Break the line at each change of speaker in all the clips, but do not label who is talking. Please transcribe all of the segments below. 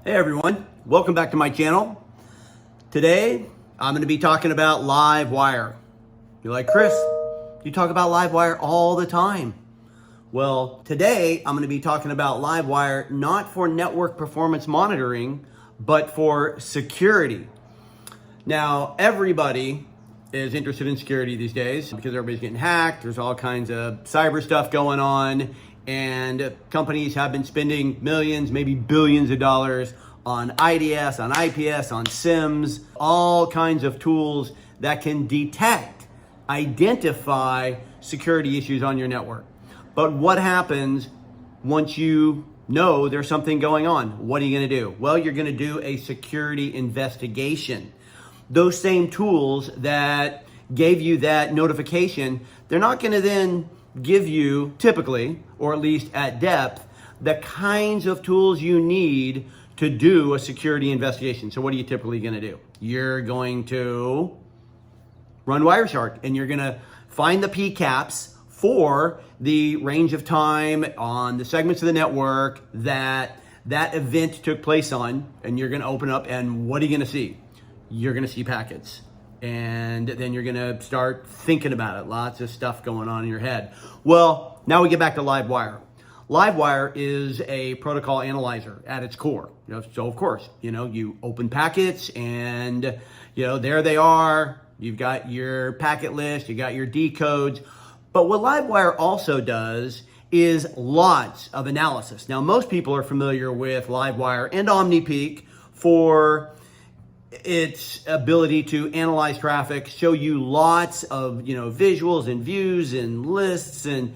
Hey everyone, welcome back to my channel. Today, I'm going to be talking about LiveWire. You're like, Chris, you talk about LiveWire all the time. Well, today I'm going to be talking about LiveWire not for network performance monitoring, but for security. Now, everybody is interested in security these days because everybody's getting hacked. There's all kinds of cyber stuff going on. And companies have been spending millions, maybe billions of dollars on IDS, on IPS, on SIMs, all kinds of tools that can detect, identify security issues on your network. But what happens once you know there's something going on? What are you going to do? Well, you're going to do a security investigation. Those same tools that gave you that notification, they're not going to then give you, typically, or at least at depth, the kinds of tools you need to do a security investigation. So what are you typically going to do? You're going to run Wireshark, and you're going to find the PCAPs for the range of time on the segments of the network that event took place on, and you're going to open up, and what are you going to see? You're going to see packets. And then you're going to start thinking about it. Lots of stuff going on in your head. Well, now we get back to LiveWire. LiveWire is a protocol analyzer at its core. So of course, you open packets and, there they are. You've got your packet list, you got your decodes. But what LiveWire also does is lots of analysis. Now, most people are familiar with LiveWire and OmniPeak for its ability to analyze traffic, show you lots of visuals and views and lists and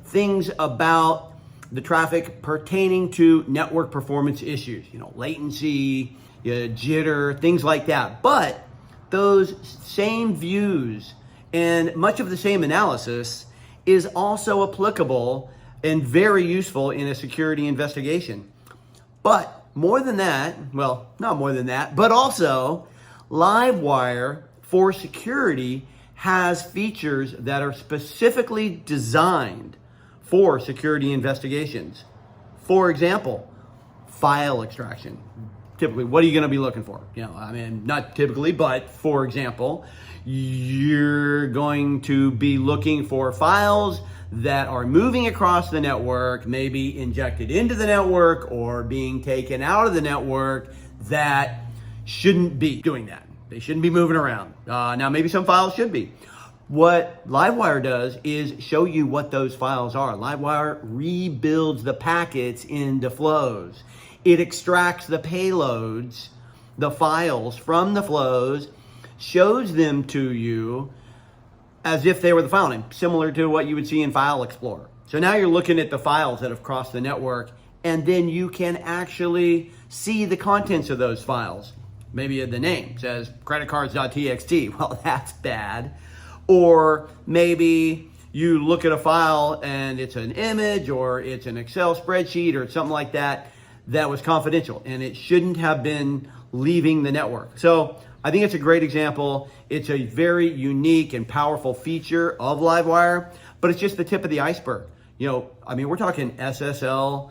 things about the traffic pertaining to network performance issues, latency, jitter, things like that. But those same views and much of the same analysis is also applicable and very useful in a security investigation. But more than that, well, not more than that, but also LiveWire for security has features that are specifically designed for security investigations. For example, file extraction. Typically, what are you going to be looking for? Not typically, but for example, you're going to be looking for files that are moving across the network, maybe injected into the network or being taken out of the network that shouldn't be doing that. They shouldn't be moving around. Now, maybe some files should be. What LiveWire does is show you what those files are. LiveWire rebuilds the packets into flows. It extracts the payloads, the files from the flows, shows them to you as if they were the file name, similar to what you would see in File Explorer. So now you're looking at the files that have crossed the network, and then you can actually see the contents of those files. Maybe the name says creditcards.txt. Well, that's bad. Or maybe you look at a file and it's an image or it's an Excel spreadsheet or something like that that was confidential and it shouldn't have been leaving the network. So I think it's a great example. It's a very unique and powerful feature of LiveWire, but it's just the tip of the iceberg. We're talking SSL,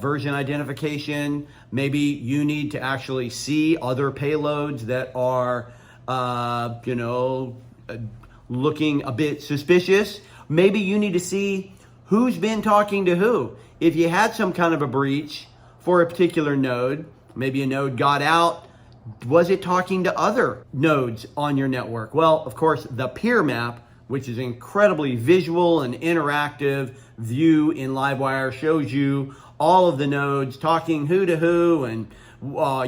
version identification. Maybe you need to actually see other payloads that are, looking a bit suspicious. Maybe you need to see who's been talking to who. If you had some kind of a breach for a particular node, maybe a node got out, was it talking to other nodes on your network? Well, of course, the peer map, which is incredibly visual and interactive view in LiveWire, shows you all of the nodes talking who to who and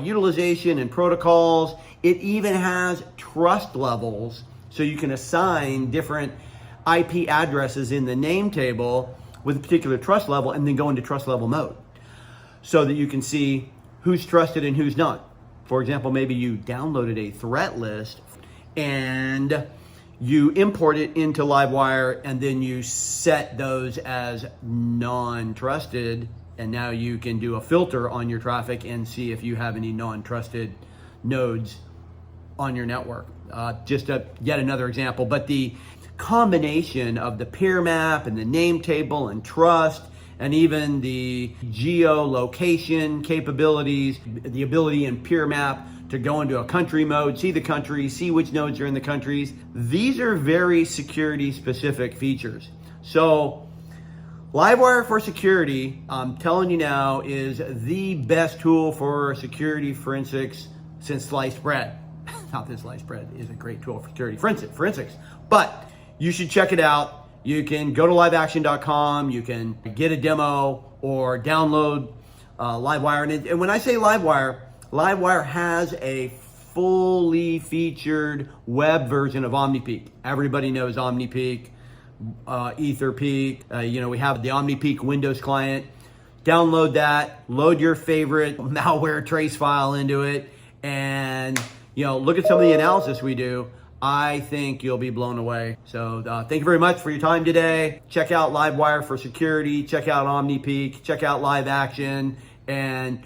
utilization and protocols. It even has trust levels, so you can assign different IP addresses in the name table with a particular trust level and then go into trust level mode so that you can see who's trusted and who's not. For example, maybe you downloaded a threat list and you import it into LiveWire and then you set those as non-trusted, and now you can do a filter on your traffic and see if you have any non-trusted nodes on your network. Just yet another example, but the combination of the peer map and the name table and trust and even the geolocation capabilities, the ability in Peer Map to go into a country mode, see the country, see which nodes are in the countries. These are very security specific features. So LiveWire for security, I'm telling you now, is the best tool for security forensics since sliced bread. Not that sliced bread is a great tool for security forensics, but you should check it out. You can go to liveaction.com, you can get a demo or download LiveWire. And when I say LiveWire, LiveWire has a fully featured web version of OmniPeek. Everybody knows OmniPeek, EtherPeek. We have the OmniPeek Windows client. Download that, load your favorite malware trace file into it, and look at some of the analysis we do. I think you'll be blown away. So thank you very much for your time today. Check out LiveWire for security. Check out OmniPeek. Check out LiveAction. And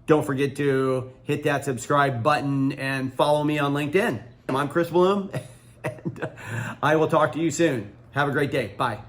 don't forget to hit that subscribe button and follow me on LinkedIn. I'm Chris Bloom, and I will talk to you soon. Have a great day. Bye.